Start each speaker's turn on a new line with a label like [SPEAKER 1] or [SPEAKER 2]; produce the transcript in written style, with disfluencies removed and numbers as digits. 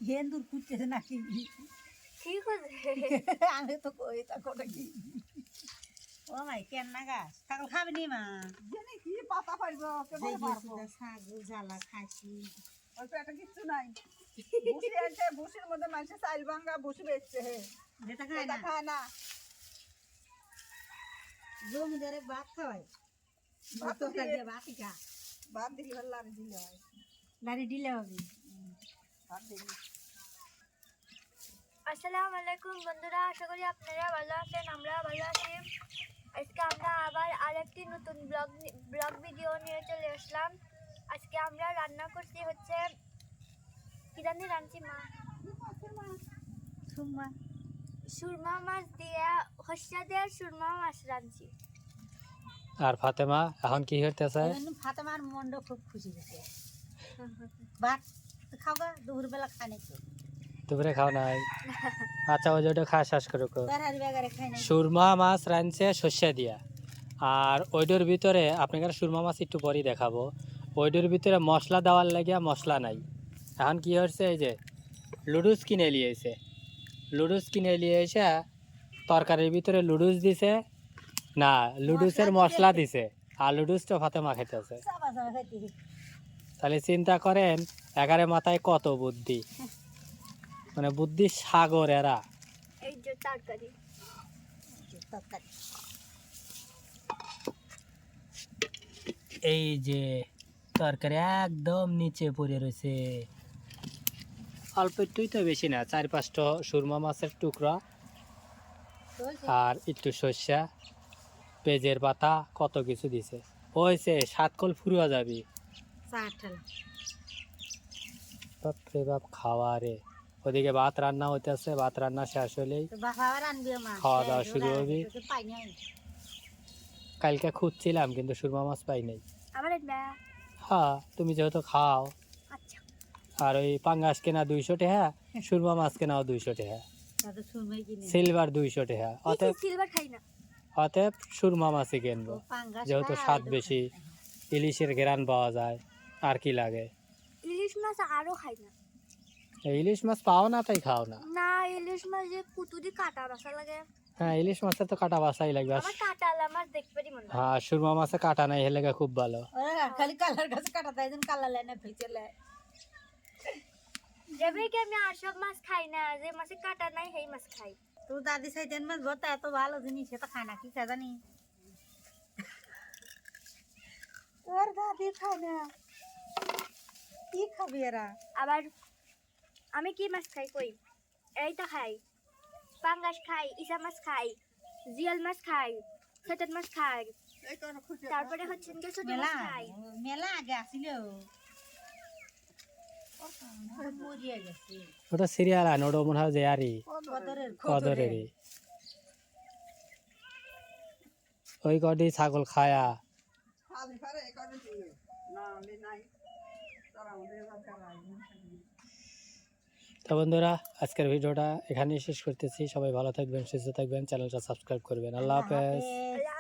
[SPEAKER 1] হেন্দুর খুঁজতেছে নাকি
[SPEAKER 2] ঠিক আছে
[SPEAKER 1] আমি তো কই তা কোটা কি ও ভাই কেন না গাছ ছাগল খাবে নি মা
[SPEAKER 3] জানি কি পাতা পাইবো কেমন পারবো
[SPEAKER 1] ছাগল জ্বালা খাসি
[SPEAKER 3] ওই পেটে কিচ্ছু নাই বসি আছে বসির মধ্যে মানুষের চাইল ভাঙ্গা বসি বেচছে হে
[SPEAKER 1] যেটা
[SPEAKER 3] এটা খায় না
[SPEAKER 1] জমিদারে ভাত খাওয়ায়
[SPEAKER 3] ভাত
[SPEAKER 1] ভাত
[SPEAKER 3] দিয়ে-
[SPEAKER 1] দিয়ে ভাতই খা
[SPEAKER 3] ভাত দিলে ভালো লাগে দিলে হয়
[SPEAKER 1] লাড়ি দিলে হবে
[SPEAKER 3] ভাত দিলে
[SPEAKER 2] আসসালামু আলাইকুম বন্ধুরা, আশা করি আপনারা ভালো আছেন। আমরা ভালো আছি। আজকে আমরা আবার আরেকটি নতুন ব্লগ ভিডিও নিয়ে চলে আসলাম। আজকে আমরা রান্না করছি হচ্ছে কি জানি রাঁধছি মা
[SPEAKER 1] সুম্মা
[SPEAKER 2] সুরমা মাছ দিয়ে হস্যা দিয়ে সুরমা মাছ রাঁধছি।
[SPEAKER 4] আর ফাতেমা এখন কি করতেছে?
[SPEAKER 1] ফাতেমার মনটা খুব খুশি হয়েছে ভাত খাওয়া দুপুরবেলা খানে তো
[SPEAKER 4] দুপুরে খাও নাই? আচ্ছা ওই যেটা খাওয়া শেষ করো।
[SPEAKER 1] তার বেগারে খাই না
[SPEAKER 4] সুরমা মাছ রাঁধছে সর্ষে দিয়া, আর ওইটার ভিতরে আপনাকে সুরমা মাছ একটু পরেই দেখাবো। ওইটার ভিতরে মশলা দেওয়ার লাগিয়া মশলা নাই। এখন কি হচ্ছে, এই যে লুডুস কিনে নিয়েছে, লুডুস কিনে নিয়ে এসে তরকারির ভিতরে লুডুস দিছে না, লুডুসের মশলা দিছে, আর লুডুসটা ফাতেমা খেতেছে।
[SPEAKER 1] চাবা চাবা খাইতে
[SPEAKER 4] তাহলে চিন্তা করেন এগারে মাথায় কত বুদ্ধি, মানে বুদ্ধির সাগর এরা।
[SPEAKER 2] এই যে তরকারি
[SPEAKER 1] তরকারি
[SPEAKER 4] এই যে তরকারি একদম নিচে পড়ে রয়েছে, অল্প একটুই তো, বেশি না, 4-5টা সুরমা মাছের টুকরা আর একটু সর্ষা, পেঁয়াজের পাতা, কত কিছু দিছে। হয়েছে সাতকল ফুরিয়া যাবি।
[SPEAKER 1] চা ঠাল
[SPEAKER 4] বাপরে বাপ খাওয়া রে। ওদিকে ভাত রান্না হইতেছে, ভাত রান্না শেষ হলেই
[SPEAKER 1] তো বাবা আবার আনবি মা
[SPEAKER 4] খাওয়া দাওয়া শুরু হবে।
[SPEAKER 1] পাই নাই
[SPEAKER 4] কালকে খুঁজছিলাম কিন্তু সুরমা মাছ পাই নাই।
[SPEAKER 2] আবার এটা
[SPEAKER 4] হ্যাঁ তুমি যেহেতু খাও,
[SPEAKER 2] আচ্ছা
[SPEAKER 4] আর ওই পাঙ্গাস কেনা 200 টাকা, সুরমা মাছ কেনাও 200 টাকা,
[SPEAKER 1] তাতে সুরমাই কিনে
[SPEAKER 4] সিলভার 200 টাকা। অতএব
[SPEAKER 2] সিলভার খাই না।
[SPEAKER 4] অতএব সুরমা মাছই কিনবো,
[SPEAKER 1] পাঙ্গাস
[SPEAKER 4] যেহেতু স্বাদ বেশি, ইলিশের ঘেরান পাওয়া যায়, আর কি লাগে।
[SPEAKER 2] ইলিশ মাছ আরো খাই না।
[SPEAKER 4] এই ইলিশ মাছ পাও না তাই খাও না।
[SPEAKER 2] না ইলিশ মাছ যে কুতুরি কাটা বাসা লাগে।
[SPEAKER 4] হ্যাঁ ইলিশ মাছের তো কাটা বাসাই লাগবে।
[SPEAKER 2] আমার কাটালা মাছ দেখতে পারি মনে হয়।
[SPEAKER 4] হ্যাঁ সুরমা মাছে কাটা নাই, হেলে খুব ভালো।
[SPEAKER 1] ওরা খালি কালার গাছ কাটা দেয় কালার লাইনে ফেচেলে
[SPEAKER 2] যেবে কি আমি আর সব মাছ খাই না, যে মাছে কাটা নাই সেই মাছ খাই।
[SPEAKER 1] তোর দাদি সাইতেন মাছ ভর্তা এত ভালো জিনিস সেটা খায় না কি খায় জানি তোর দাদি খায় না কি খাবি এরা
[SPEAKER 2] আবার আমি কি মাছ খাই কই, এইটা খাই, পাঙ্গাস খাই, ইসা মাছ খাই, জিয়াল মাছ খাই, ছোট মাছ খাই,
[SPEAKER 3] এই কোনো খুঁজে
[SPEAKER 2] তারপরে হচ্ছে ছোট
[SPEAKER 1] মেলা
[SPEAKER 2] মাছ খাই।
[SPEAKER 1] মেলা আগে আসিল মরিয়া গেছে
[SPEAKER 4] ওটা সিরিয়াল আন, ওটা মনে হয় যে আরই
[SPEAKER 1] কদরের
[SPEAKER 4] কদরেরই। ওই কটি ছাগল খায়া।
[SPEAKER 3] খালি পারে এই কারণে দিলে না হলে নাই তারা আমাদের দরকার নাই
[SPEAKER 4] তো বন্ধুরা আজকের ভিডিওটা এখানেই শেষ করতেছি। সবাই ভালো থাকবেন, সুস্থ থাকবেন, চ্যানেলটা সাবস্ক্রাইব করবেন। আল্লাহ হাফেজ।
[SPEAKER 2] আল্লাহ